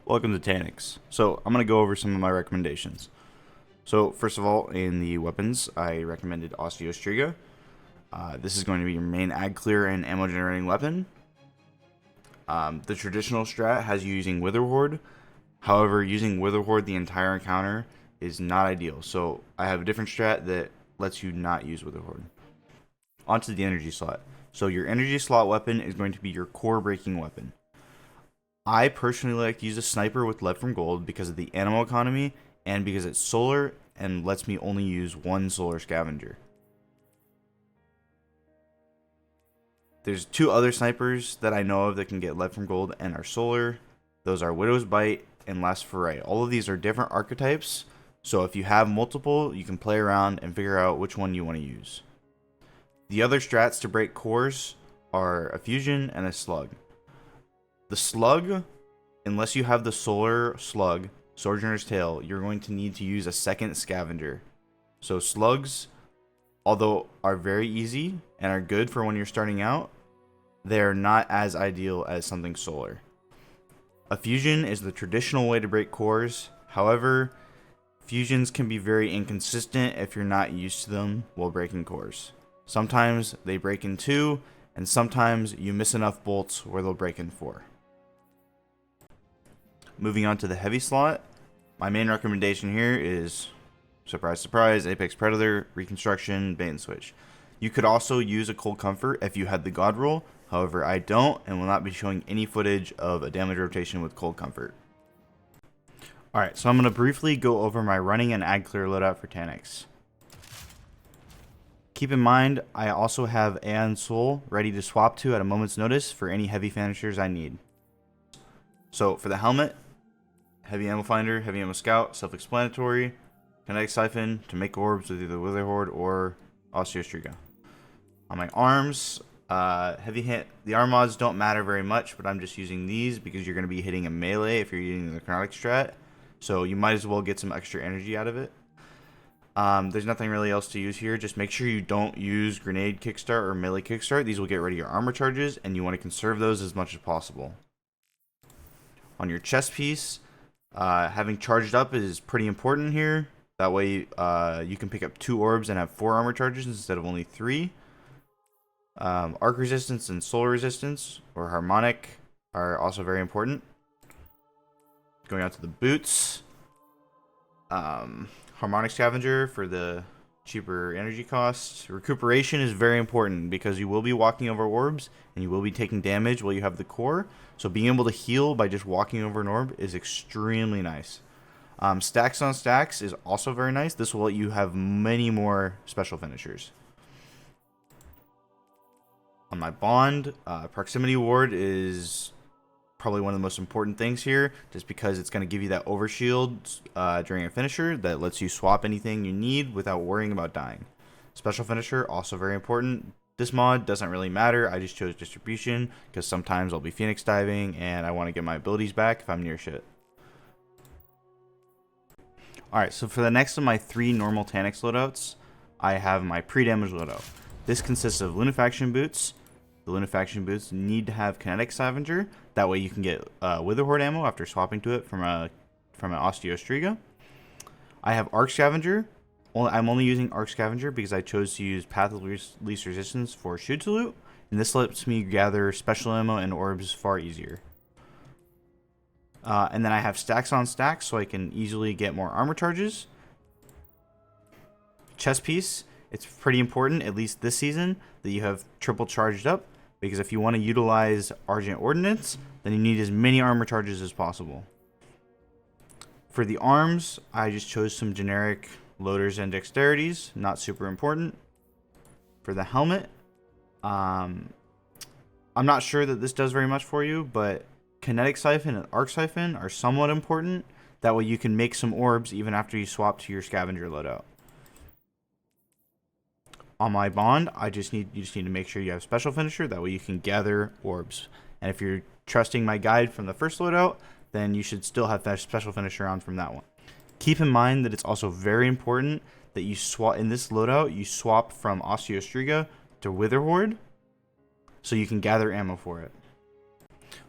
Welcome to Taniks. So I'm going to go over some of my recommendations. So first of all, in the weapons, I recommended Osteostriga. This is going to be your main ag clear and ammo generating weapon. The traditional strat has you using Wither Horde. However, using Wither Horde the entire encounter is not ideal. So I have a different strat that lets you not use Wither Horde. Onto the energy slot. So your energy slot weapon is going to be your core breaking weapon. I personally like to use a sniper with lead from gold because of the animal economy and because it's solar and lets me only use one solar scavenger. There's two other snipers that I know of that can get lead from gold and are solar. Those are Widow's Bite and Last Foray. All of these are different archetypes, so if you have multiple, you can play around and figure out which one you want to use. The other strats to break cores are a fusion and a slug. The slug, unless you have the solar slug, Sojourner's Tale, you're going to need to use a second scavenger. So slugs, although are very easy and are good for when you're starting out, they're not as ideal as something solar. A fusion is the traditional way to break cores. However, fusions can be very inconsistent if you're not used to them while breaking cores. Sometimes they break in 2, and sometimes you miss enough bolts where they'll break in 4. Moving on to the heavy slot, my main recommendation here is, surprise surprise, Apex Predator, Reconstruction, Bait and Switch. You could also use a Cold Comfort if you had the God roll, however I don't and will not be showing any footage of a damage rotation with Cold Comfort. Alright, so I'm going to briefly go over my running and ag clear loadout for Taniks. Keep in mind, I also have Aeon Soul ready to swap to at a moment's notice for any heavy finishers I need. So for the helmet, Heavy Ammo Finder, Heavy Ammo Scout, self-explanatory, Kinetic Siphon to make orbs with either Wither Horde or Osteostriga. On my arms, the arm mods don't matter very much, but I'm just using these because you're going to be hitting a melee if you're using the chronotic strat, so you might as well get some extra energy out of it. There's nothing really else to use here. Just make sure you don't use grenade kickstart or melee kickstart. These will get rid of your armor charges, and you want to conserve those as much as possible. On your chest piece, having charged up is pretty important here. That way you can pick up 2 orbs and have 4 armor charges instead of only 3. Arc resistance and solar resistance, or harmonic, are also very important. Going out to the boots, harmonic scavenger for the cheaper energy costs. Recuperation is very important because you will be walking over orbs and you will be taking damage while you have the core. So being able to heal by just walking over an orb is extremely nice. Stacks on stacks is also very nice. This will let you have many more special finishers. On my bond, proximity ward is probably one of the most important things here, just because it's going to give you that overshield during a finisher that lets you swap anything you need without worrying about dying. Special finisher, also very important. This mod doesn't really matter. I just chose distribution because sometimes I'll be phoenix diving and I want to get my abilities back if I'm near shit. Alright, so for the next of my 3 normal Taniks loadouts, I have my pre-damage loadout. This consists of Lunafaction boots. The Lunafaction boots need to have Kinetic Scavenger. That way you can get Wither Horde ammo after swapping to it from an Osteostriga. I have Arc Scavenger. I'm only using Arc Scavenger because I chose to use Path of Least Resistance for Shoot to Loot, and this lets me gather special ammo and orbs far easier. And then I have stacks on stacks so I can easily get more armor charges. Chest piece, it's pretty important, at least this season, that you have triple charged up, because if you want to utilize Argent Ordnance, then you need as many armor charges as possible. For the arms, I just chose some generic loaders and dexterities, not super important. For the helmet, I'm not sure that this does very much for you, but Kinetic Siphon and Arc Siphon are somewhat important. That way you can make some orbs even after you swap to your scavenger loadout. On my bond, you just need to make sure you have special finisher. That way you can gather orbs. And if you're trusting my guide from the first loadout, then you should still have that special finisher on from that one. Keep in mind that it's also very important that you swap in this loadout. You swap from Osteostriga to Wither Horde, so you can gather ammo for it.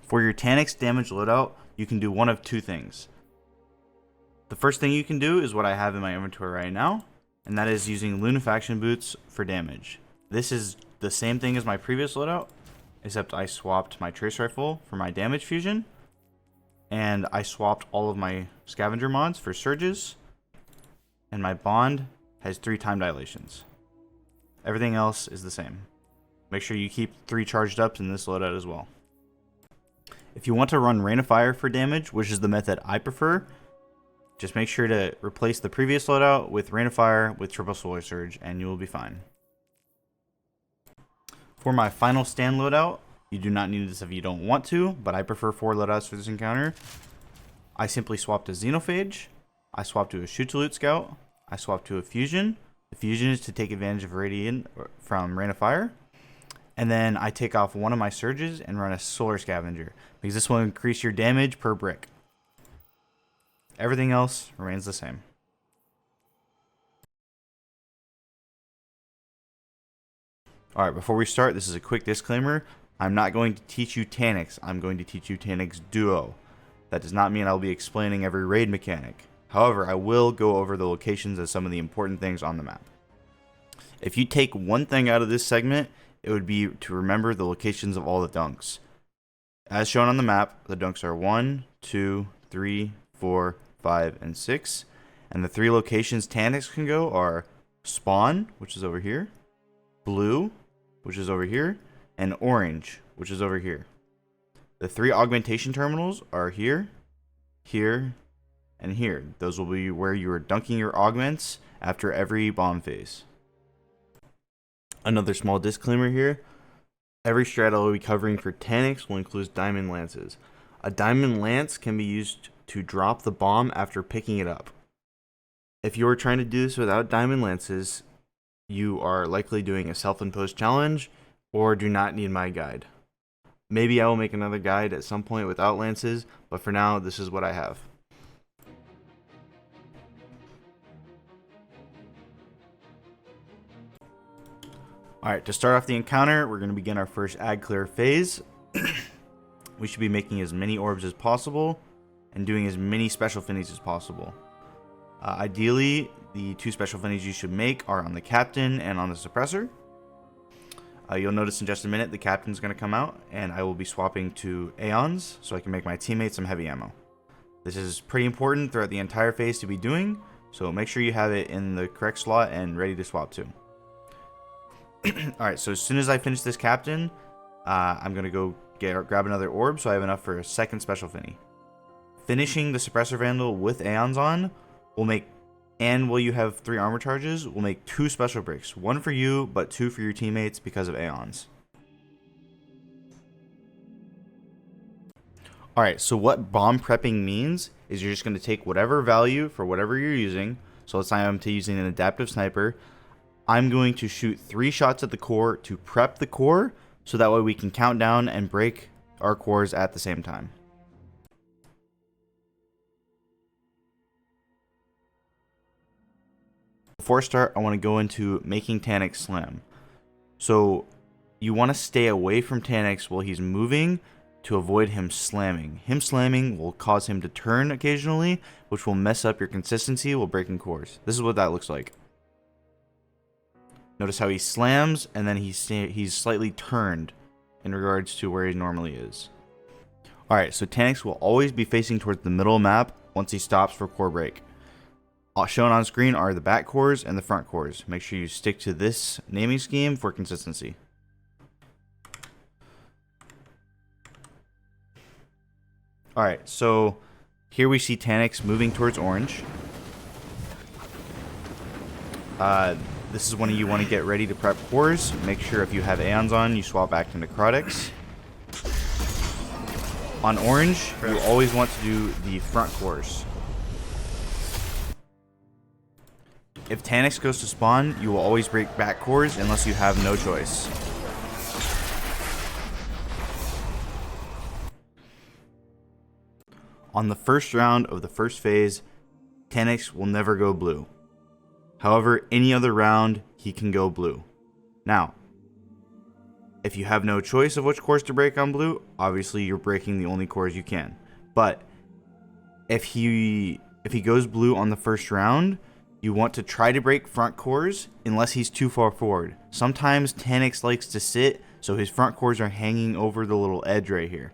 For your Taniks damage loadout, you can do one of two things. The first thing you can do is what I have in my inventory right now, and that is using Lunafaction boots for damage. This is the same thing as my previous loadout, except I swapped my trace rifle for my damage fusion, and I swapped all of my scavenger mods for surges, and my bond has 3 time dilations. Everything else is the same. Make sure you keep 3 charged up in this loadout as well. If you want to run Rain of Fire for damage, which is the method I prefer, just make sure to replace the previous loadout with Rain of Fire with triple solar surge, and you will be fine. For my final stand loadout, you do not need this if you don't want to, but I prefer 4 loadouts for this encounter. I simply swapped to Xenophage, I swapped to a Shoot to Loot Scout, I swapped to a Fusion. The Fusion is to take advantage of Radiant from Rain of Fire. And then I take off one of my surges and run a Solar Scavenger, because this will increase your damage per brick. Everything else remains the same. Alright, before we start, this is a quick disclaimer. I'm not going to teach you Taniks, I'm going to teach you Taniks Duo. That does not mean I'll be explaining every raid mechanic. However, I will go over the locations of some of the important things on the map. If you take one thing out of this segment, it would be to remember the locations of all the dunks. As shown on the map, the dunks are 1, 2, 3, 4, 5, and 6. And the 3 locations Taniks can go are Spawn, which is over here, Blue, which is over here, and Orange, which is over here. The 3 augmentation terminals are here, here, and here. Those will be where you are dunking your augments after every bomb phase. Another small disclaimer here. Every strat I will be covering for Taniks will include diamond lances. A diamond lance can be used to drop the bomb after picking it up. If you are trying to do this without diamond lances, you are likely doing a self-imposed challenge or do not need my guide. Maybe I will make another guide at some point without lances, but for now, this is what I have. Alright, to start off the encounter, we're going to begin our first ag clear phase. We should be making as many orbs as possible and doing as many special finis as possible. Ideally, the 2 special finis you should make are on the captain and on the suppressor. You'll notice in just a minute the captain's going to come out, and I will be swapping to Aeons so I can make my teammates some heavy ammo. This is pretty important throughout the entire phase to be doing, so make sure you have it in the correct slot and ready to swap to. Alright, so as soon as I finish this captain, I'm going to go grab another orb so I have enough for a second special fini. Finishing the Suppressor Vandal with Aeons on will make, and while you have 3 armor charges, will make 2 special breaks. 1 for you, but 2 for your teammates because of Aeons. Alright, so what bomb prepping means is you're just going to take whatever value for whatever you're using. So let's say I'm using an adaptive sniper. I'm going to shoot 3 shots at the core to prep the core, so that way we can count down and break our cores at the same time. Before I start, I want to go into making Taniks slam. So you want to stay away from Taniks while he's moving to avoid him slamming. Him slamming will cause him to turn occasionally, which will mess up your consistency while breaking cores. This is what that looks like. Notice how he slams, and then he's slightly turned in regards to where he normally is. Alright, so Taniks will always be facing towards the middle map once he stops for core break. Shown on screen are the back cores and the front cores. Make sure you stick to this naming scheme for consistency. Alright, so here we see Taniks moving towards orange. This is when you want to get ready to prep cores. Make sure if you have Aeons on, you swap back to Necrotics. On orange, you always want to do the front cores. If Taniks goes to spawn, you will always break back cores unless you have no choice. On the first round of the first phase, Taniks will never go blue. However, any other round, he can go blue. Now, if you have no choice of which cores to break on blue, obviously you're breaking the only cores you can. But If he goes blue on the first round, you want to try to break front cores unless he's too far forward. Sometimes Taniks likes to sit, so his front cores are hanging over the little edge right here.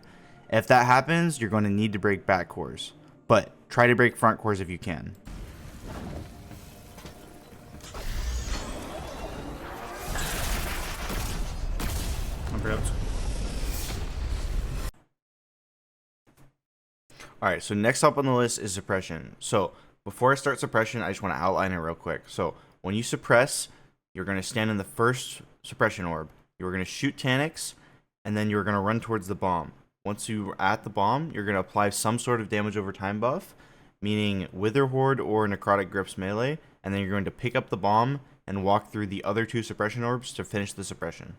If that happens, you're going to need to break back cores, but try to break front cores if you can. Alright, so next up on the list is Suppression. So before I start Suppression, I just want to outline it real quick. So when you suppress, you're going to stand in the first Suppression orb. You're going to shoot Taniks, and then you're going to run towards the bomb. Once you're at the bomb, you're going to apply some sort of damage over time buff, meaning Wither Horde or Necrotic Grips melee, and then you're going to pick up the bomb and walk through the other 2 Suppression orbs to finish the Suppression.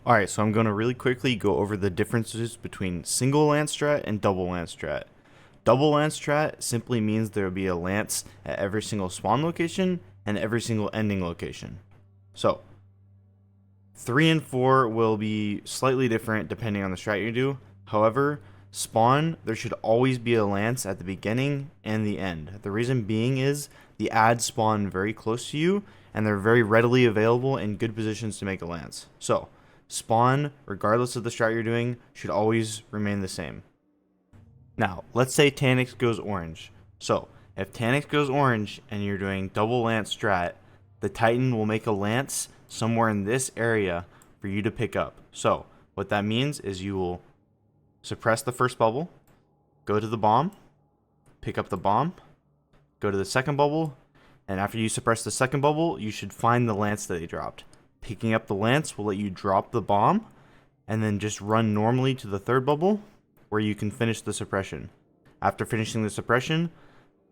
Alright, so I'm going to really quickly go over the differences between single lance strat and double lance strat. Double lance strat simply means there will be a lance at every single spawn location and every single ending location. So 3 and 4 will be slightly different depending on the strat you do. However, spawn, there should always be a lance at the beginning and the end. The reason being is the ads spawn very close to you and they're very readily available in good positions to make a lance. So spawn, regardless of the strat you're doing, should always remain the same. Now, let's say Taniks goes orange. So, if Taniks goes orange and you're doing double lance strat, the Titan will make a lance somewhere in this area for you to pick up. So, what that means is you will suppress the first bubble, go to the bomb, pick up the bomb, go to the second bubble, and after you suppress the second bubble, you should find the lance that they dropped. Picking up the lance will let you drop the bomb, and then just run normally to the third bubble, where you can finish the suppression. After finishing the suppression,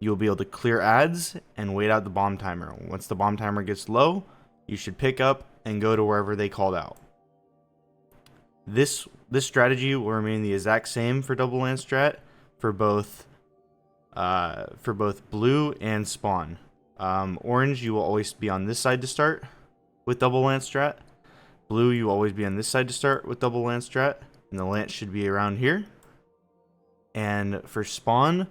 you'll be able to clear ads and wait out the bomb timer. Once the bomb timer gets low, you should pick up and go to wherever they called out. This strategy will remain the exact same for double lance strat for both blue and spawn. Orange, you will always be on this side to start with double lance strat. Blue, you will always be on this side to start with double lance strat, and the lance should be around here. And for spawn,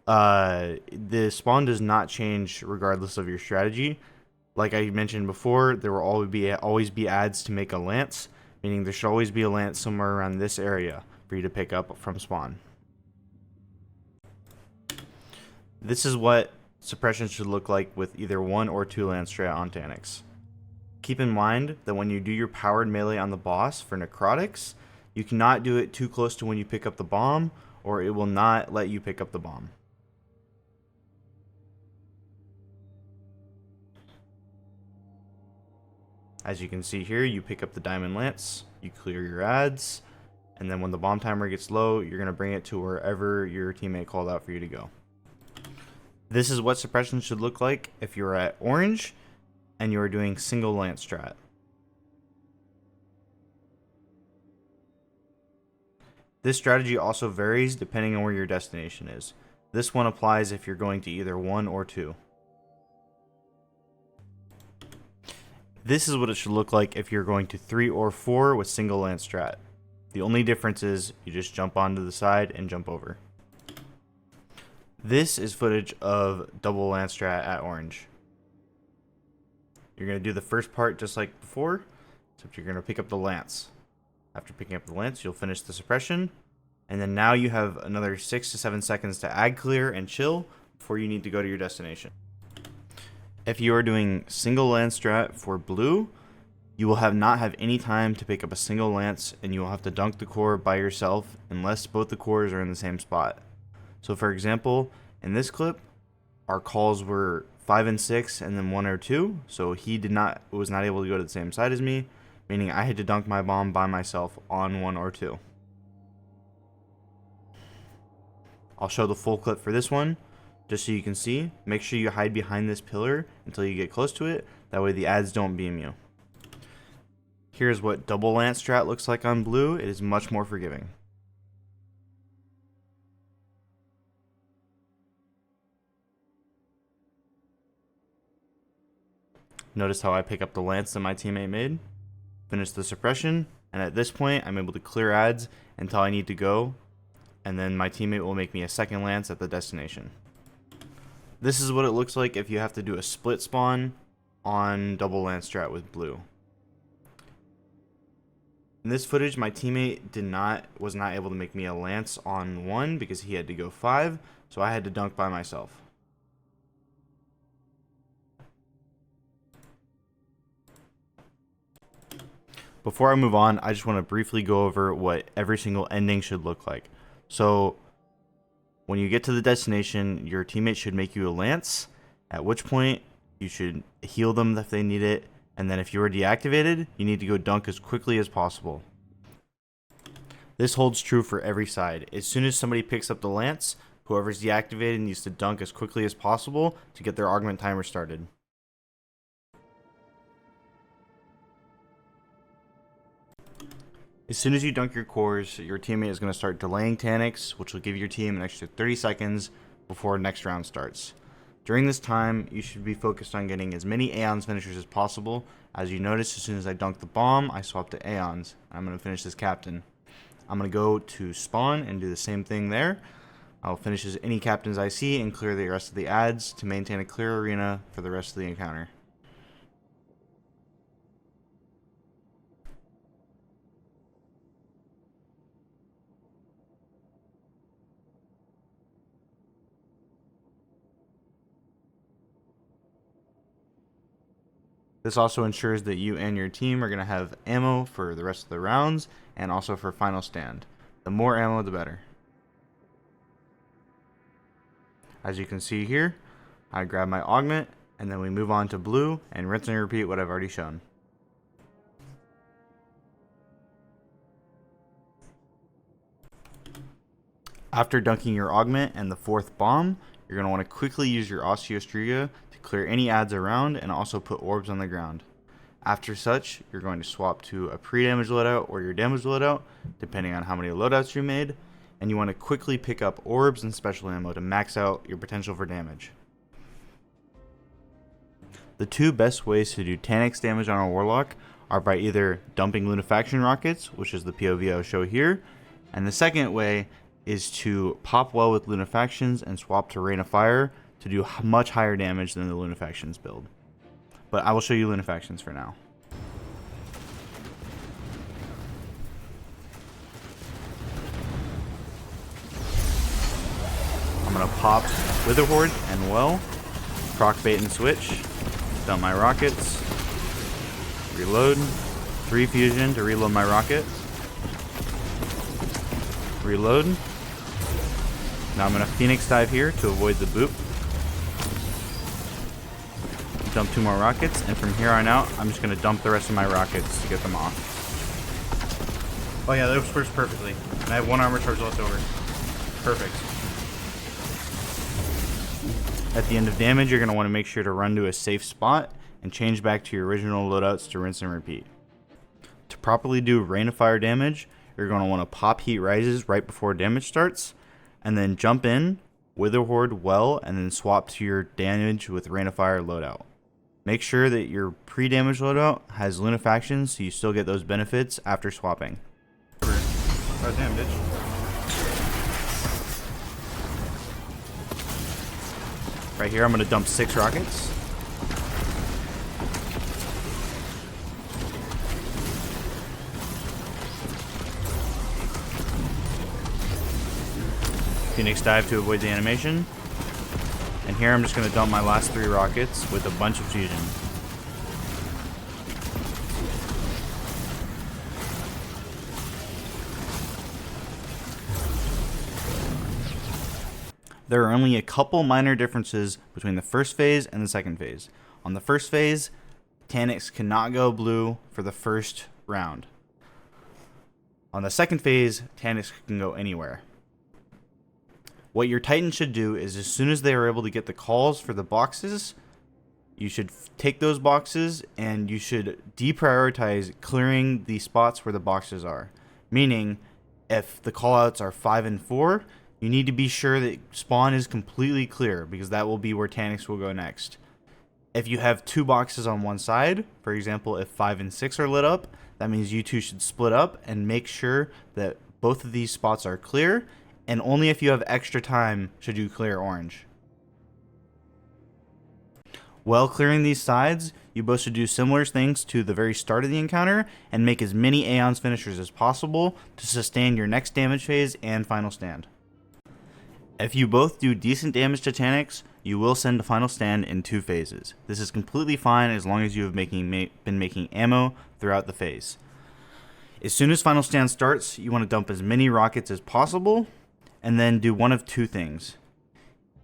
the spawn does not change regardless of your strategy. Like I mentioned before, there will always be ads to make a lance, meaning there should always be a lance somewhere around this area for you to pick up from spawn. This is what suppression should look like with either 1 or 2 lance strat on Taniks. Keep in mind that when you do your powered melee on the boss for necrotics, you cannot do it too close to when you pick up the bomb, or it will not let you pick up the bomb. As you can see here, you pick up the diamond lance, you clear your ads, and then when the bomb timer gets low, you're going to bring it to wherever your teammate called out for you to go. This is what suppression should look like if you're at orange and you're doing single lance strat. This strategy also varies depending on where your destination is. This one applies if you're going to either 1 or 2. This is what it should look like if you're going to 3 or 4 with single lance strat. The only difference is you just jump onto the side and jump over. This is footage of double lance strat at orange. You're going to do the first part just like before, except you're going to pick up the lance. After picking up the lance, you'll finish the suppression, and then now you have another 6 to 7 seconds to ad clear and chill before you need to go to your destination. If you are doing single lance strat for blue, you will not have any time to pick up a single lance, and you will have to dunk the core by yourself unless both the cores are in the same spot. So for example, in this clip, our calls were 5 and 6 and then 1 or 2, so he was not able to go to the same side as me, meaning I had to dunk my bomb by myself on 1 or 2. I'll show the full clip for this one, just so you can see. Make sure you hide behind this pillar until you get close to it, that way the ads don't beam you. Here's what double lance strat looks like on blue. It is much more forgiving. Notice how I pick up the lance that my teammate made, finish the suppression, and at this point I'm able to clear ads until I need to go and then my teammate will make me a second lance at the destination. This is what it looks like if you have to do a split spawn on double lance strat with blue. In this footage, my teammate was not able to make me a lance on 1 because he had to go 5, so I had to dunk by myself. Before I move on, I just want to briefly go over what every single ending should look like. So, when you get to the destination, your teammate should make you a lance, at which point you should heal them if they need it, and then if you are deactivated, you need to go dunk as quickly as possible. This holds true for every side. As soon as somebody picks up the lance, whoever's deactivated needs to dunk as quickly as possible to get their augment timer started. As soon as you dunk your cores, your teammate is going to start delaying Taniks, which will give your team an extra 30 seconds before next round starts. During this time, you should be focused on getting as many Aeons finishers as possible. As you notice, as soon as I dunk the bomb, I swap to Aeons. I'm going to finish this captain. I'm going to go to spawn and do the same thing there. I'll finish as any captains I see and clear the rest of the ads to maintain a clear arena for the rest of the encounter. This also ensures that you and your team are going to have ammo for the rest of the rounds and also for final stand. The more ammo, the better. As you can see here, I grab my augment and then we move on to blue and rinse and repeat what I've already shown. After dunking your augment and the 4th bomb, you're going to want to quickly use your Osteostriga to clear any ads around and also put orbs on the ground. After such, you're going to swap to a pre-damage loadout or your damage loadout, depending on how many loadouts you made, and you want to quickly pick up orbs and special ammo to max out your potential for damage. The 2 best ways to do Taniks damage on a Warlock are by either dumping Lunafaction rockets, which is the POV I'll show here, and the second way is to pop well with Lunafactions and swap to Rain of Fire to do much higher damage than the Lunafactions build. But I will show you Lunafactions for now. I'm going to pop Witherhoard and Well, proc bait and switch, dump my rockets, reload, 3 fusion to reload my rocket, reload. Now I'm going to Phoenix dive here to avoid the boop. Dump 2 more rockets, and from here on out, I'm just going to dump the rest of my rockets to get them off. Oh yeah, that works perfectly. And I have 1 armor charge left over. Perfect. At the end of damage, you're going to want to make sure to run to a safe spot and change back to your original loadouts to rinse and repeat. To properly do Rain of Fire damage, you're going to want to pop Heat Rises right before damage starts, and then jump in, Witherhoard well, and then swap to your damage with Rain of Fire loadout. Make sure that your pre-damage loadout has Lunafactions so you still get those benefits after swapping. Oh damn, bitch. Right here I'm going to dump 6 rockets. Phoenix dive to avoid the animation. And here I'm just going to dump my last 3 rockets with a bunch of fusion. There are only a couple minor differences between the first phase and the second phase. On the first phase, Taniks cannot go blue for the first round. On the second phase, Taniks can go anywhere. What your Titan should do is as soon as they are able to get the calls for the boxes, you should take those boxes and you should deprioritize clearing the spots where the boxes are. Meaning, if the callouts are 5 and 4, you need to be sure that spawn is completely clear because that will be where Taniks will go next. If you have 2 boxes on one side, for example, if 5 and 6 are lit up, that means you two should split up and make sure that both of these spots are clear. and only if you have extra time should you clear orange. While clearing these sides, you both should do similar things to the very start of the encounter and make as many Aeon's finishers as possible to sustain your next damage phase and final stand. If you both do decent damage to Taniks, you will send a final stand in 2 phases. This is completely fine as long as you have been making ammo throughout the phase. As soon as final stand starts, you want to dump as many rockets as possible and then do one of 2 things.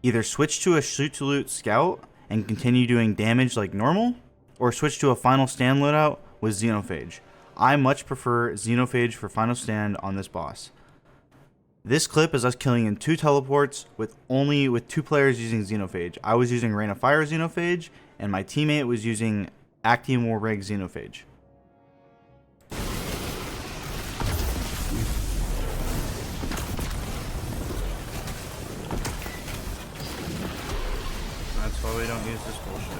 Either switch to a shoot to loot scout and continue doing damage like normal, or switch to a final stand loadout with Xenophage. I much prefer Xenophage for final stand on this boss. This clip is us killing in 2 teleports with 2 players using Xenophage. I was using Rain of Fire Xenophage, and my teammate was using Actium Warrig Xenophage. That's why we don't use this bullshit.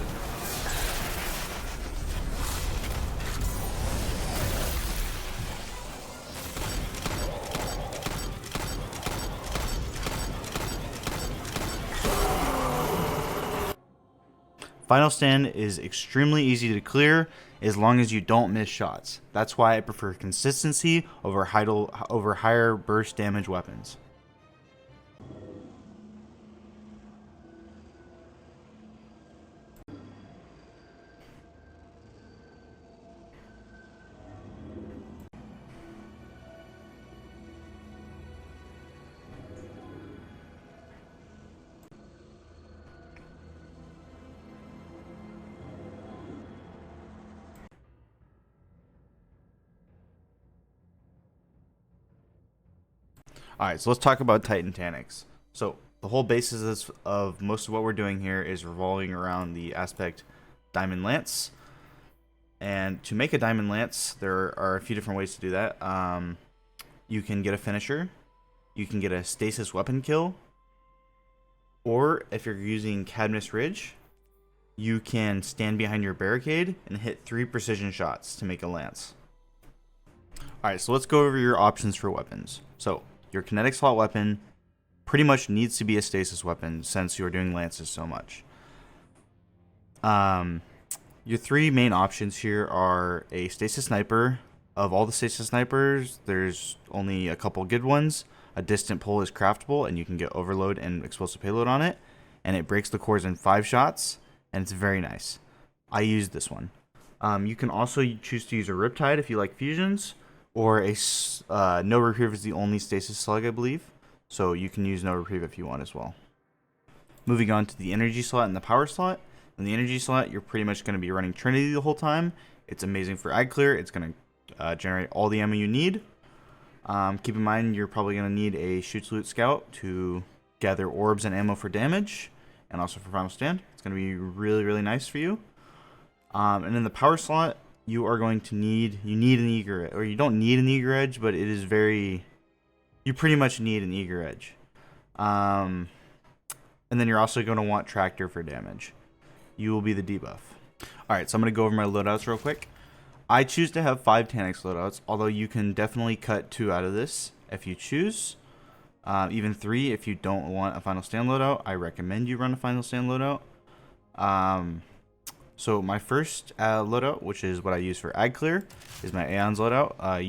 Final stand is extremely easy to clear as long as you don't miss shots. That's why I prefer consistency over higher burst damage weapons. Alright, so let's talk about Titan Taniks. So, the whole basis of most of what we're doing here is revolving around the aspect Diamond Lance. And to make a Diamond Lance, there are a few different ways to do that. You can get a finisher, you can get a stasis weapon kill, or if you're using Cadmus Ridge, you can stand behind your barricade and hit 3 precision shots to make a lance. Alright, so let's go over your options for weapons. So, your kinetic slot weapon pretty much needs to be a stasis weapon since you're doing lances so much. Your 3 main options here are a stasis sniper. Of all the stasis snipers, there's only a couple good ones. A distant pull is craftable and you can get overload and explosive payload on it. And it breaks the cores in 5 shots and it's very nice. I used this one. You can also choose to use a Riptide if you like fusions. Or a no reprieve is the only stasis slug, I believe. So you can use no reprieve if you want as well. Moving on to the energy slot and the power slot. In the energy slot, you're pretty much going to be running Trinity the whole time. It's amazing for ag clear. It's going to generate all the ammo you need. Keep in mind, you're probably going to need a shoot to loot scout to gather orbs and ammo for damage. And also for final stand. It's going to be really, really nice for you. And in the power slot, you are going to need an eager edge, or you don't need an eager edge, but it is you pretty much need an eager edge. And then you're also going to want tractor for damage. You will be the debuff. Alright, so I'm going to go over my loadouts real quick. I choose to have 5 Taniks loadouts, although you can definitely cut 2 out of this if you choose. Even 3 if you don't want a final stand loadout. I recommend you run a final stand loadout. So my first loadout, which is what I use for ag clear, is my Aeon's loadout.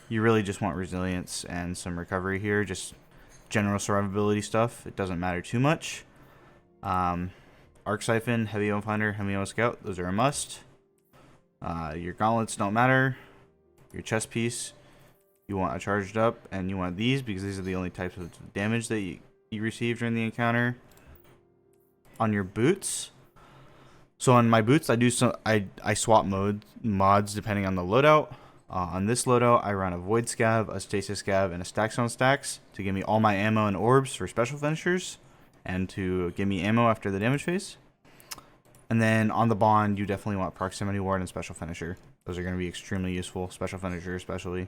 You really just want resilience and some recovery here, just general survivability stuff. It doesn't matter too much. Arc Siphon, Heavy Ammo Finder, Heavy Ammo Scout, those are a must. Your gauntlets don't matter. Your chest piece, you want a charged up, and you want these because these are the only types of damage that you receive during the encounter. On your boots. So on my boots, I swap mods depending on the loadout. On this loadout, I run a Void Scav, a Stasis Scav, and a Stacks on Stacks to give me all my ammo and orbs for special finishers, and to give me ammo after the damage phase. And then on the Bond, you definitely want Proximity Ward and Special Finisher. Those are going to be extremely useful, Special Finisher especially.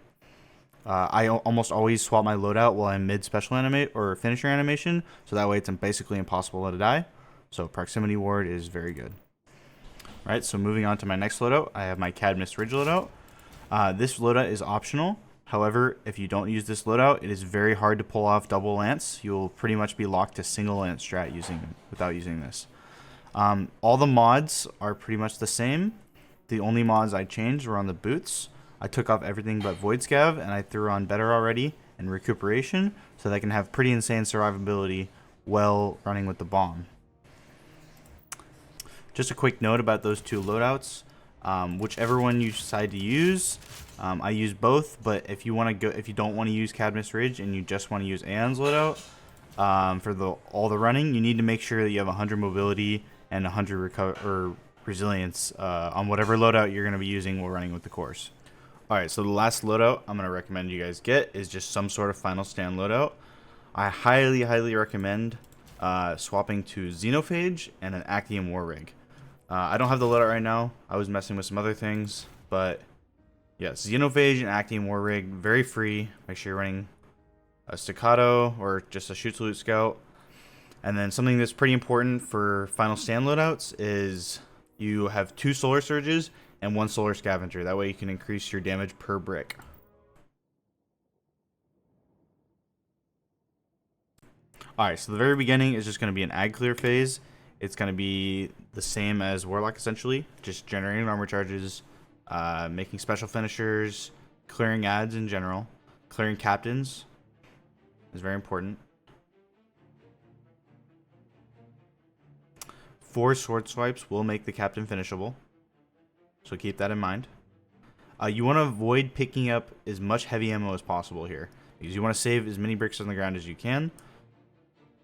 I almost always swap my loadout while I'm mid Special Animate or Finisher Animation, so that way it's basically impossible to die. So Proximity Ward is very good. Alright, so moving on to my next loadout, I have my Cadmus Ridge loadout. This loadout is optional. However, if you don't use this loadout, it is very hard to pull off double lance. You'll pretty much be locked to single lance strat without using this. All the mods are pretty much the same. The only mods I changed were on the boots. I took off everything but Void Scav, and I threw on Better Already and Recuperation, so that I can have pretty insane survivability while running with the bomb. Just a quick note about those two loadouts. Whichever one you decide to use, I use both. But if you don't want to use Cadmus Ridge and you just want to use Aeon's loadout for all the running, you need to make sure that you have 100 mobility and 100 resilience on whatever loadout you're going to be using while running with the course. All right, so the last loadout I'm going to recommend you guys get is just some sort of final stand loadout. I highly recommend swapping to Xenophage and an Actium War Rig. I don't have the loadout right now. I was messing with some other things, but yeah, Xenophage and Actium War Rig, very free. Make sure you're running a Staccato or just a Shoot Salute Scout. And then something that's pretty important for final stand loadouts is you have 2 Solar Surges and 1 Solar Scavenger. That way you can increase your damage per brick. Alright, so the very beginning is just going to be an ag clear phase. It's going to be the same as Warlock, essentially. Just generating armor charges, making special finishers, clearing ads in general. Clearing captains is very important. 4 sword swipes will make the captain finishable, so keep that in mind. You want to avoid picking up as much heavy ammo as possible here, because you want to save as many bricks on the ground as you can,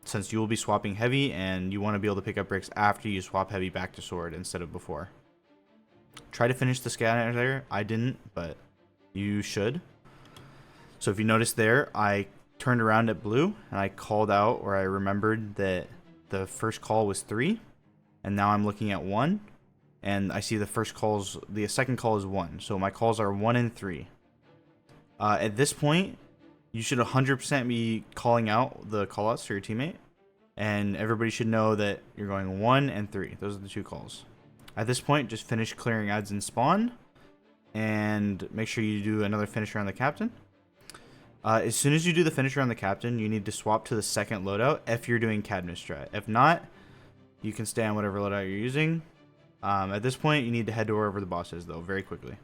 since you will be swapping heavy, and you want to be able to pick up bricks after you swap heavy back to sword instead of before. Try to finish the scanner there. I didn't, but you should. So if you notice there, I turned around at blue and I called out, or I remembered that the first call was 3, and now I'm looking at 1, and I see the second call is 1. So my calls are 1 and 3. At this point, you should 100% be calling out the callouts to your teammate, and everybody should know that you're going 1 and 3. Those are the 2 calls. At this point, just finish clearing ads in spawn, and make sure you do another finisher on the captain. As soon as you do the finisher on the captain, you need to swap to the second loadout if you're doing Cadmus strat. If not, you can stay on whatever loadout you're using. At this point, you need to head to wherever the boss is, though, very quickly.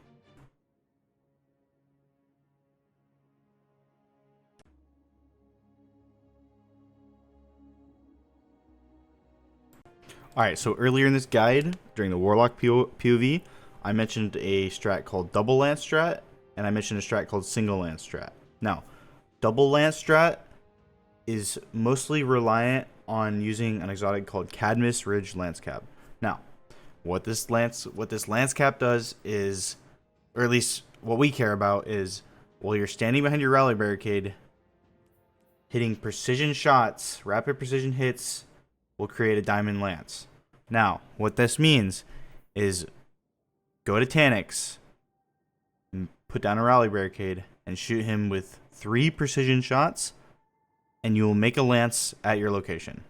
Alright, so earlier in this guide, during the Warlock POV, I mentioned a strat called Double Lance strat, and I mentioned a strat called Single Lance strat. Now, Double Lance strat is mostly reliant on using an exotic called Cadmus Ridge Lance Cap. Now, what this lance cap does is, or at least what we care about is, while you're standing behind your rally barricade, hitting precision shots, rapid precision hits, will create a diamond lance. Now, what this means is go to Taniks, put down a rally barricade, and shoot him with 3 precision shots, and you will make a lance at your location.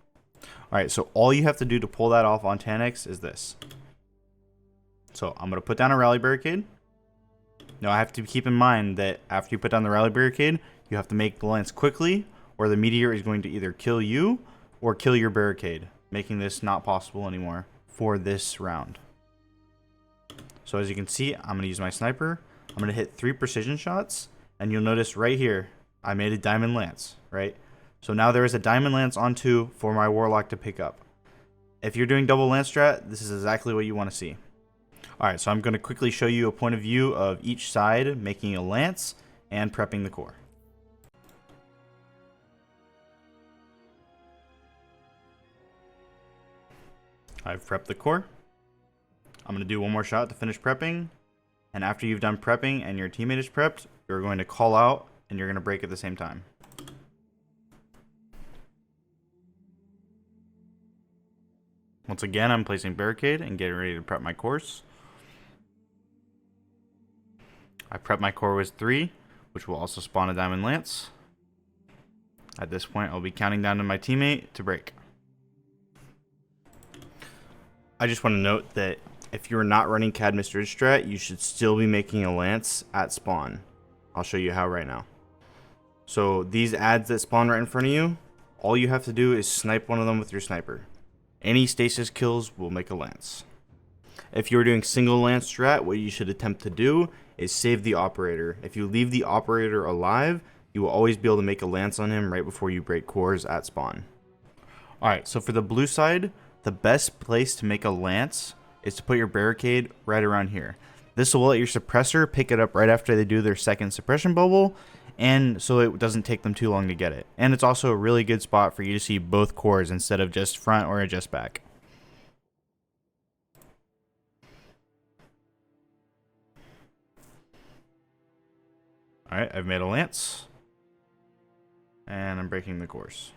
Alright, so all you have to do to pull that off on Taniks is this. So I'm going to put down a rally barricade. Now I have to keep in mind that after you put down the rally barricade, you have to make the lance quickly, or the meteor is going to either kill you or kill your barricade, making this not possible anymore for this round. So as you can see, I'm going to use my sniper. I'm going to hit 3 precision shots, and you'll notice right here, I made a diamond lance, right? So now there is a diamond lance on 2 for my Warlock to pick up. If you're doing double lance strat, this is exactly what you want to see. Alright, so I'm going to quickly show you a point of view of each side making a lance and prepping the core. I've prepped the core. I'm going to do one more shot to finish prepping. And after you've done prepping and your teammate is prepped, you're going to call out and you're going to break at the same time. Once again, I'm placing barricade and getting ready to prep my course. I prep my core with 3, which will also spawn a diamond lance. At this point, I'll be counting down to my teammate to break. I just want to note that if you're not running Cadmus Ridge strat, you should still be making a lance at spawn. I'll show you how right now. So these ads that spawn right in front of you, all you have to do is snipe one of them with your sniper. Any stasis kills will make a lance. If you're doing single lance strat, what you should attempt to do is save the operator. If you leave the operator alive, you will always be able to make a lance on him right before you break cores at spawn. Alright, so for the blue side, the best place to make a lance is to put your barricade right around here. This will let your suppressor pick it up right after they do their second suppression bubble, and so it doesn't take them too long to get it. And it's also a really good spot for you to see both cores instead of just front or just back. Alright, I've made a lance. And I'm breaking the cores.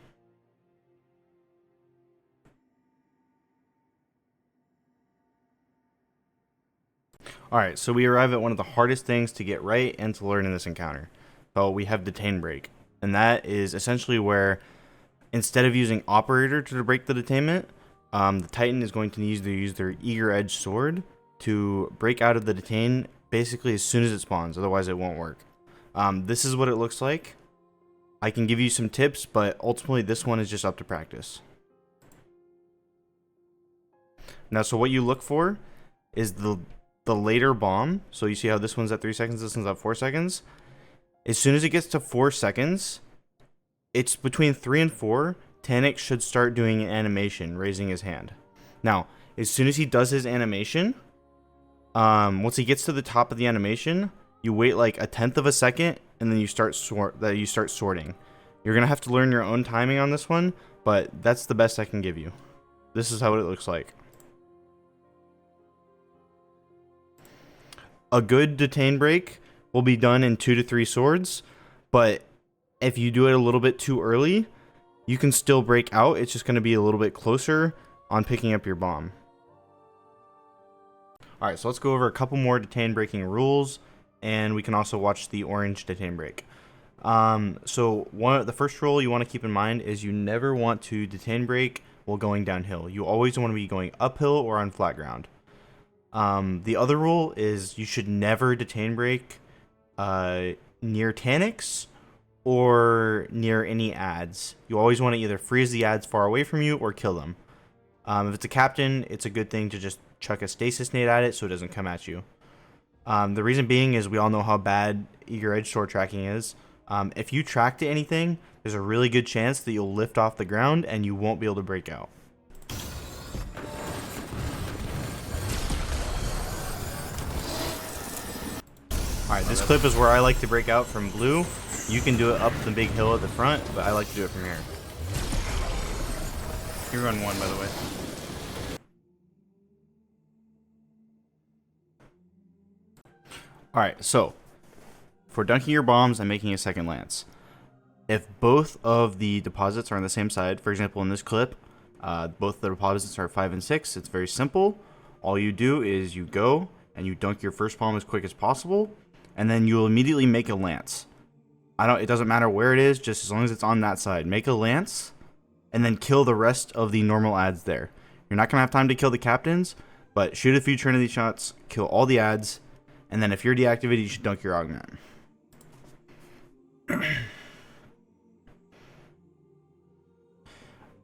Alright, so we arrive at one of the hardest things to get right and to learn in this encounter. So we have Detain Break. And that is essentially where, instead of using Operator to break the detainment, the Titan is going to use their Eager Edge Sword to break out of the detain basically as soon as it spawns, otherwise it won't work. This is what it looks like. I can give you some tips, but ultimately this one is just up to practice. Now, so what you look for is the later bomb. So you see how this one's at 3 seconds, this one's at 4 seconds. As soon as it gets to 4 seconds, it's between 3 and 4, Taniks should start doing an animation, raising his hand. Now, as soon as he does his animation, once he gets to the top of the animation, you wait like 1/10 of a second, and then you start sorting. You're gonna have to learn your own timing on this one, but that's the best I can give you. This is how it looks like. A good detain break will be done in 2 to 3 swords, but if you do it a little bit too early, you can still break out. It's just going to be a little bit closer on picking up your bomb. Alright, so let's go over a couple more detain breaking rules, and we can also watch the orange detain break. So the first rule you want to keep in mind is you never want to detain break while going downhill. You always want to be going uphill or on flat ground. The other rule is you should never detain break near Taniks or near any ads. You always want to either freeze the ads far away from you or kill them. If it's a captain, it's a good thing to just chuck a stasis nade at it so it doesn't come at you. The reason being is we all know how bad Eager Edge Sword tracking is. If you track to anything, there's a really good chance that you'll lift off the ground and you won't be able to break out. Alright, this clip is where I like to break out from blue. You can do it up the big hill at the front, but I like to do it from here. You run 1, by the way. Alright, so for dunking your bombs and making a second lance, if both of the deposits are on the same side, for example in this clip, both the deposits are 5 and 6, it's very simple. All you do is you go and you dunk your first bomb as quick as possible, and then you'll immediately make a lance. It doesn't matter where it is, just as long as it's on that side. Make a lance, and then kill the rest of the normal ads there. You're not going to have time to kill the captains, but shoot a few Trinity shots, kill all the ads, and then if you're deactivated, you should dunk your augment.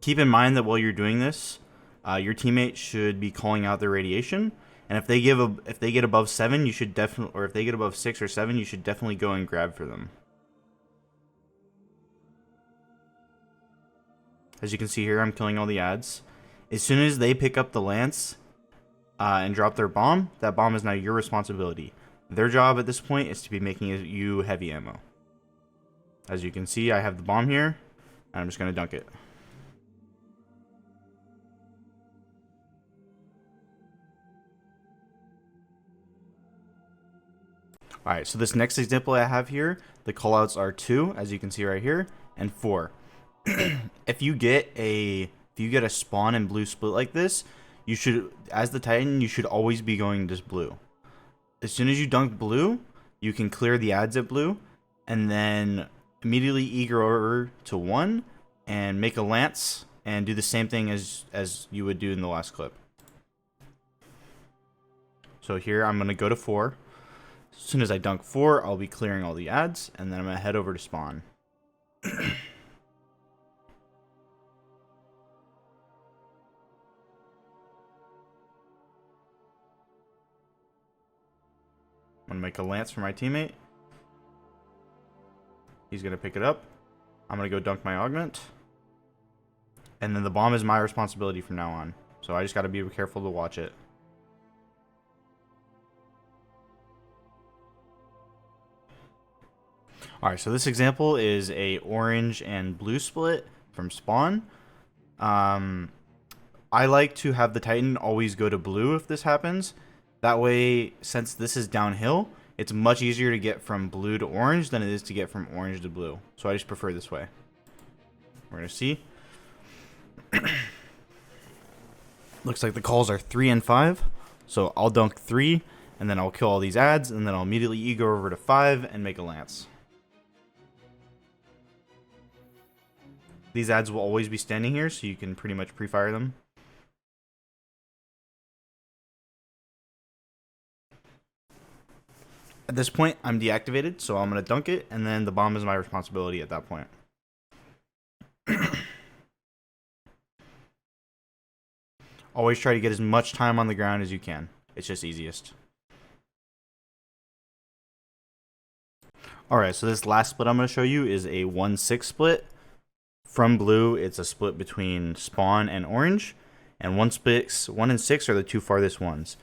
Keep in mind that while you're doing this, your teammate should be calling out their radiation. And if they get above 7, you should definitely, or if they get above 6 or 7, you should definitely go and grab for them. As you can see here, I'm killing all the ads. As soon as they pick up the lance and drop their bomb, that bomb is now your responsibility. Their job at this point is to be making you heavy ammo. As you can see, I have the bomb here, and I'm just going to dunk it. Alright, so this next example I have here, the callouts are 2, as you can see right here, and 4. If you get a spawn and blue split like this, you should, as the Titan, you should always be going just blue. As soon as you dunk blue, you can clear the ads at blue, and then immediately eager over to 1, and make a lance, and do the same thing as you would do in the last clip. So here, I'm going to go to 4. As soon as I dunk 4, I'll be clearing all the ads, and then I'm going to head over to spawn. I'm going to make a lance for my teammate. He's going to pick it up. I'm going to go dunk my augment. And then the bomb is my responsibility from now on. So I just got to be careful to watch it. Alright, so this example is a orange and blue split from spawn. I like to have the Titan always go to blue if this happens. That way, since this is downhill, it's much easier to get from blue to orange than it is to get from orange to blue. So I just prefer this way. We're going to see. Looks like the calls are 3 and 5. So I'll dunk 3, and then I'll kill all these ads, and then I'll immediately ego over to 5 and make a lance. These ads will always be standing here, so you can pretty much pre-fire them. At this point, I'm deactivated, so I'm going to dunk it, and then the bomb is my responsibility at that point. Always try to get as much time on the ground as you can. It's just easiest. Alright, so this last split I'm going to show you is a 1-6 split. From blue, it's a split between spawn and orange. And 1 and 6 are the 2 farthest ones.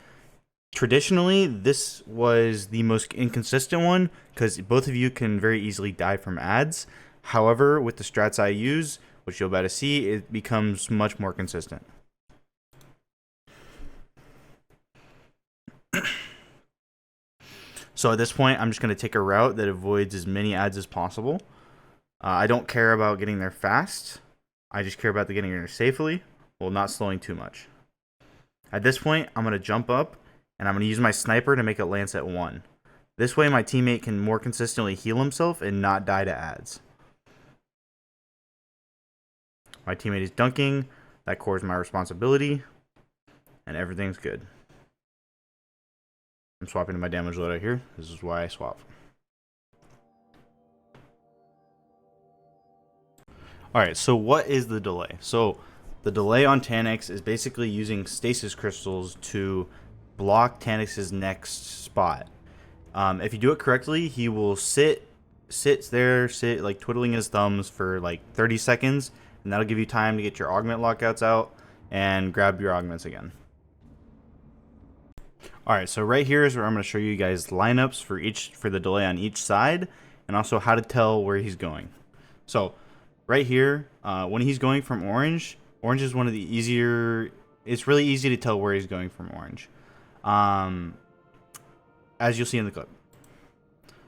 Traditionally, this was the most inconsistent one because both of you can very easily die from ads. However, with the strats I use, which you'll about to see, it becomes much more consistent. So at this point, I'm just going to take a route that avoids as many ads as possible. I don't care about getting there fast. I just care about getting there safely while not slowing too much. At this point, I'm going to jump up and I'm going to use my sniper to make a lance at 1. This way my teammate can more consistently heal himself and not die to ads. My teammate is dunking. That core is my responsibility. And everything's good. I'm swapping to my damage loadout here. This is why I swap. Alright, so what is the delay? So the delay on Taniks is basically using stasis crystals to block Taniks' next spot. If you do it correctly, he will sit like twiddling his thumbs for like 30 seconds, and that'll give you time to get your augment lockouts out and grab your augments again. Alright, so right here is where I'm going to show you guys lineups for the delay on each side, and also how to tell where he's going. So right here, when he's going from orange is one of the easier. It's really easy to tell where he's going from orange, as you'll see in the clip.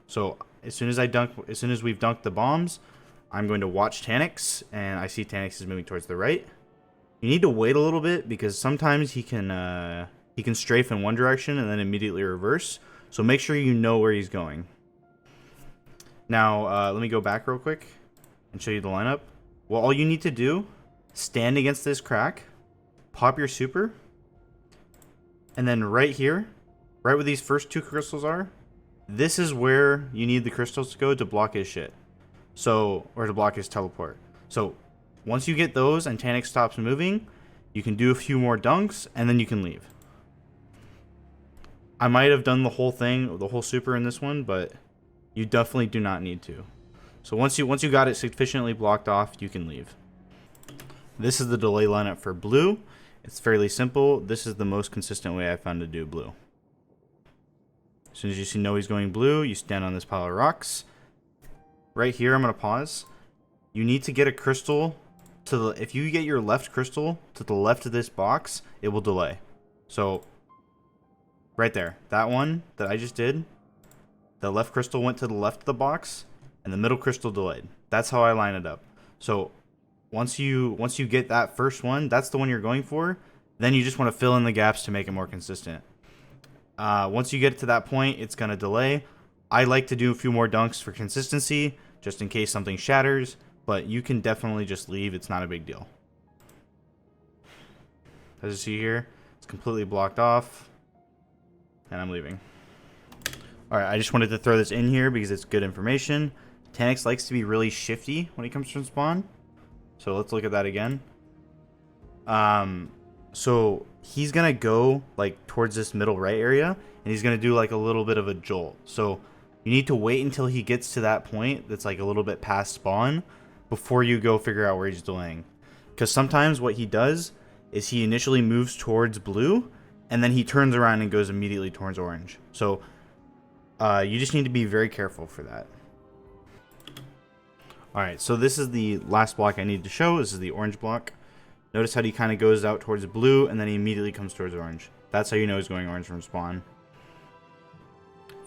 So as soon as we've dunked the bombs, I'm going to watch Taniks, and I see Taniks is moving towards the right. You need to wait a little bit because sometimes he can strafe in one direction and then immediately reverse. So make sure you know where he's going. Now let me go back real quick and show you the lineup. Well, all you need to do, stand against this crack, pop your super, and then right here, right where these first 2 crystals are, this is where you need the crystals to go to block his shit. So, or to block his teleport. So once you get those and Taniks stops moving, you can do a few more dunks and then you can leave. I might have done the whole thing, the whole super in this one, but you definitely do not need to. So once you got it sufficiently blocked off, you can leave. This is the delay lineup for blue. It's fairly simple. This is the most consistent way I found to do blue. As soon as you know he's going blue, you stand on this pile of rocks. Right here, I'm going to pause. You need to get a crystal to the... If you get your left crystal to the left of this box, it will delay. So, right there. That one that I just did, the left crystal went to the left of the box, and the middle crystal delayed. That's how I line it up. So once you get that first one, that's the one you're going for, then you just want to fill in the gaps to make it more consistent. Once you get to that point, it's going to delay. I like to do a few more dunks for consistency, just in case something shatters, but you can definitely just leave. It's not a big deal. As you see here, it's completely blocked off, and I'm leaving. Alright, I just wanted to throw this in here because it's good information. Taniks likes to be really shifty when he comes from spawn. So let's look at that again. So he's gonna go like towards this middle right area, and he's gonna do like a little bit of a jolt. So you need to wait until he gets to that point that's like a little bit past spawn before you go figure out where he's delaying. Because sometimes what he does is he initially moves towards blue, and then he turns around and goes immediately towards orange. So you just need to be very careful for that. Alright, so this is the last block I need to show. This is the orange block. Notice how he kind of goes out towards blue, and then he immediately comes towards orange. That's how you know he's going orange from spawn.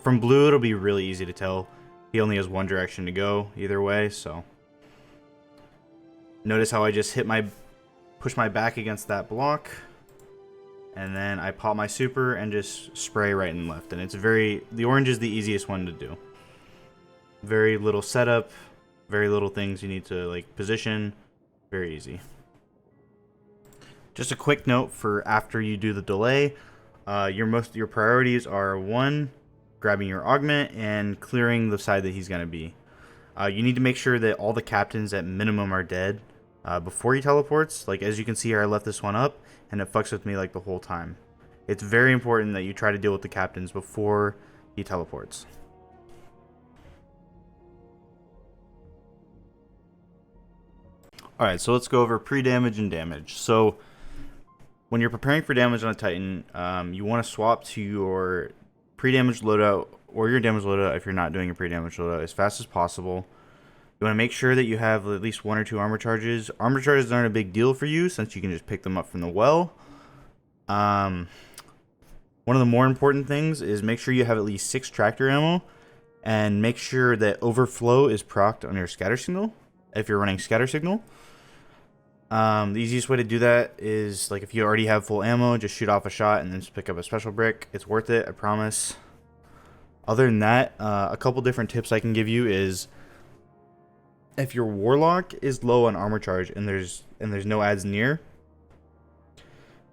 From blue, it'll be really easy to tell. He only has one direction to go either way, so. Notice how I just push my back against that block, and then I pop my super and just spray right and left. And the orange is the easiest one to do. Very little setup, very little things you need to like position, very easy. Just a quick note for after you do the delay, your priorities are 1, grabbing your augment and clearing the side that he's going to be. You need to make sure that all the captains at minimum are dead before he teleports. Like as you can see here, I left this one up and it fucks with me like the whole time. It's very important that you try to deal with the captains before he teleports. Alright, so let's go over pre-damage and damage. So when you're preparing for damage on a Titan, you want to swap to your pre-damage loadout or your damage loadout if you're not doing a pre-damage loadout as fast as possible. You want to make sure that you have at least 1 or 2 armor charges. Armor charges aren't a big deal for you since you can just pick them up from the well. One of the more important things is make sure you have at least 6 tractor ammo, and make sure that overflow is procced on your scatter signal if you're running scatter signal. The easiest way to do that is like if you already have full ammo, just shoot off a shot and then just pick up a special brick. It's worth it, I promise. Other than that, a couple different tips I can give you is if your Warlock is low on armor charge and there's no adds near,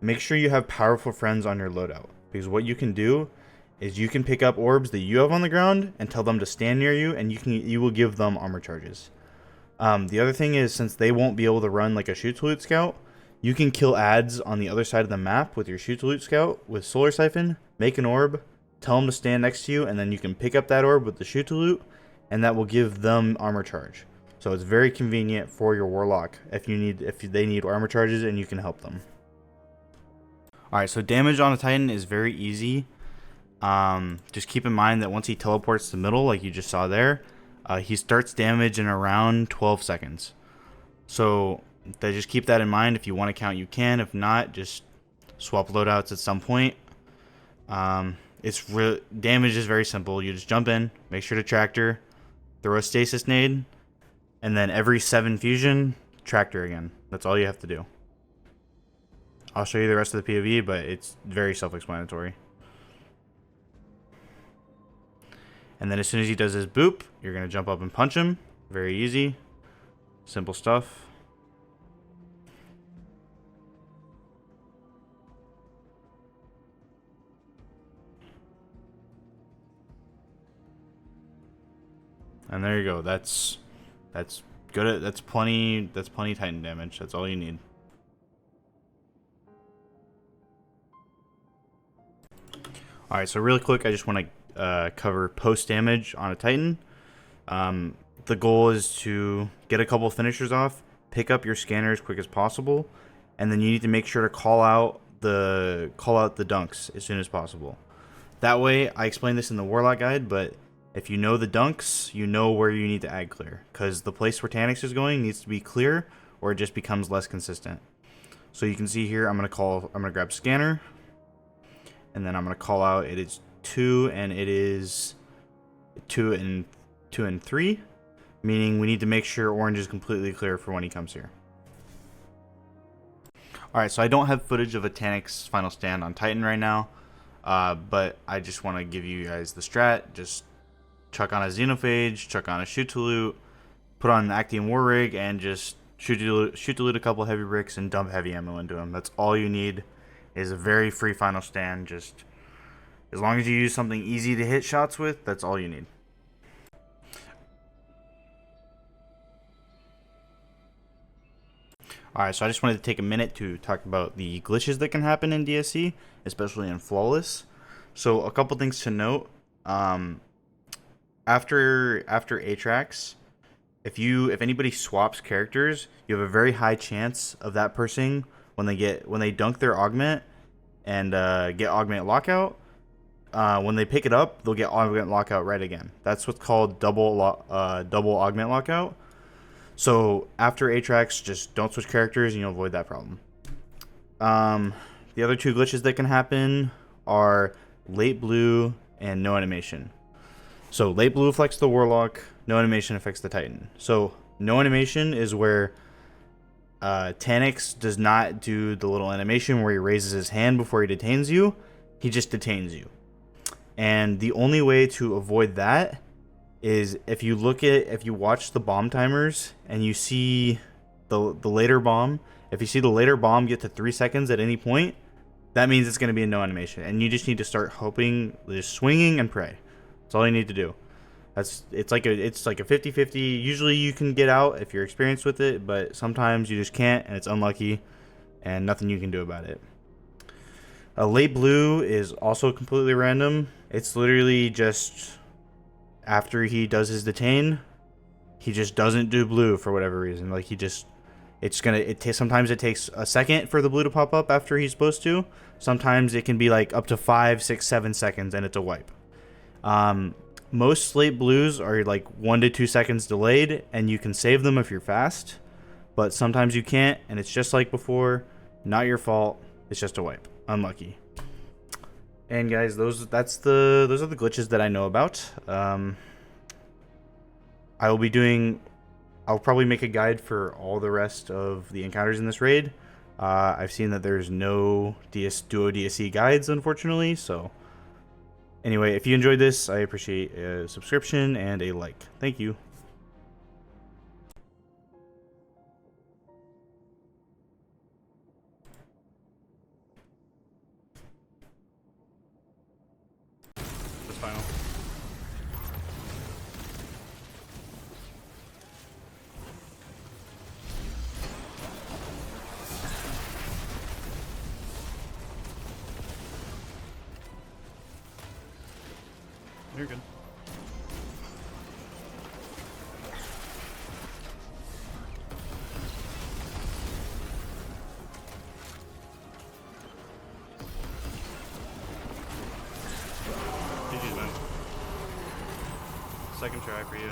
make sure you have powerful friends on your loadout, because what you can do is you can pick up orbs that you have on the ground and tell them to stand near you, and you will give them armor charges. The other thing is, since they won't be able to run like a shoot to loot scout, you can kill ads on the other side of the map with your shoot to loot scout with solar siphon, make an orb, tell them to stand next to you, and then you can pick up that orb with the shoot to loot, and that will give them armor charge. So it's very convenient for your Warlock if they need armor charges, and you can help them. Alright, so damage on a Titan is very easy. Just keep in mind that once he teleports to middle, like you just saw there, he starts damage in around 12 seconds. So just keep that in mind. If you want to count, you can. If not, just swap loadouts at some point. Damage is very simple. You just jump in, make sure to tractor, throw a stasis nade, and then every 7 fusion, tractor again. That's all you have to do. I'll show you the rest of the POV, but it's very self-explanatory. And then as soon as he does his boop, you're going to jump up and punch him. Very easy. Simple stuff. And there you go. That's good. That's plenty Titan damage. That's all you need. Alright, so really quick, I just want to cover post damage on a Titan. The goal is to get a couple finishers off, pick up your scanner as quick as possible, and then you need to make sure to call out the dunks as soon as possible. That way, I explained this in the Warlock guide, but if you know the dunks, you know where you need to ag clear, because the place where Taniks is going needs to be clear, or it just becomes less consistent. So you can see here, I'm gonna grab scanner, and then I'm gonna call out. It is 2, and it is 2 and 3, meaning we need to make sure orange is completely clear for when he comes here. Alright, so I don't have footage of a Taniks final stand on Titan right now, but I just want to give you guys the strat. Just chuck on a Xenophage, chuck on a shoot to loot, put on an Actium War Rig, and just shoot to loot a couple heavy bricks and dump heavy ammo into him. That's all you need. Is a very free final stand. Just As long as you use something easy to hit shots with, that's all you need. Alright, so I just wanted to take a minute to talk about the glitches that can happen in DSC, especially in Flawless. So a couple things to note. After Atrax, if anybody swaps characters, you have a very high chance of that person when they dunk their augment and get augment lockout. When they pick it up, they'll get augment lockout right again. That's what's called double augment lockout. So after Atrax, just don't switch characters and you'll avoid that problem. The other two glitches that can happen are late blue and no animation. So late blue affects the Warlock, no animation affects the Titan. So no animation is where Taniks does not do the little animation where he raises his hand before he detains you. He just detains you. And the only way to avoid that is if you watch the bomb timers and you see the later bomb, if you see the later bomb get to 3 seconds at any point, that means it's going to be a no animation. And you just need to start hoping, just swinging and pray. That's all you need to do. It's like a 50-50. Usually you can get out if you're experienced with it, but sometimes you just can't, and it's unlucky, and nothing you can do about it. Late blue is also completely random. It's literally just after he does his detain, he just doesn't do blue for whatever reason. Like sometimes it takes a second for the blue to pop up after he's supposed to. Sometimes it can be like up to 5, 6, 7 seconds and it's a wipe. Most late blues are like 1 to 2 seconds delayed and you can save them if you're fast, but sometimes you can't, and it's just like before, not your fault. It's just a wipe. Unlucky. And guys, those are the glitches that I know about. I'll probably make a guide for all the rest of the encounters in this raid. I've seen that there's no duo DSC guides, unfortunately. So anyway, if you enjoyed this, I appreciate a subscription and a like. Thank you. Final. You're good. GG's, man. Second try for you.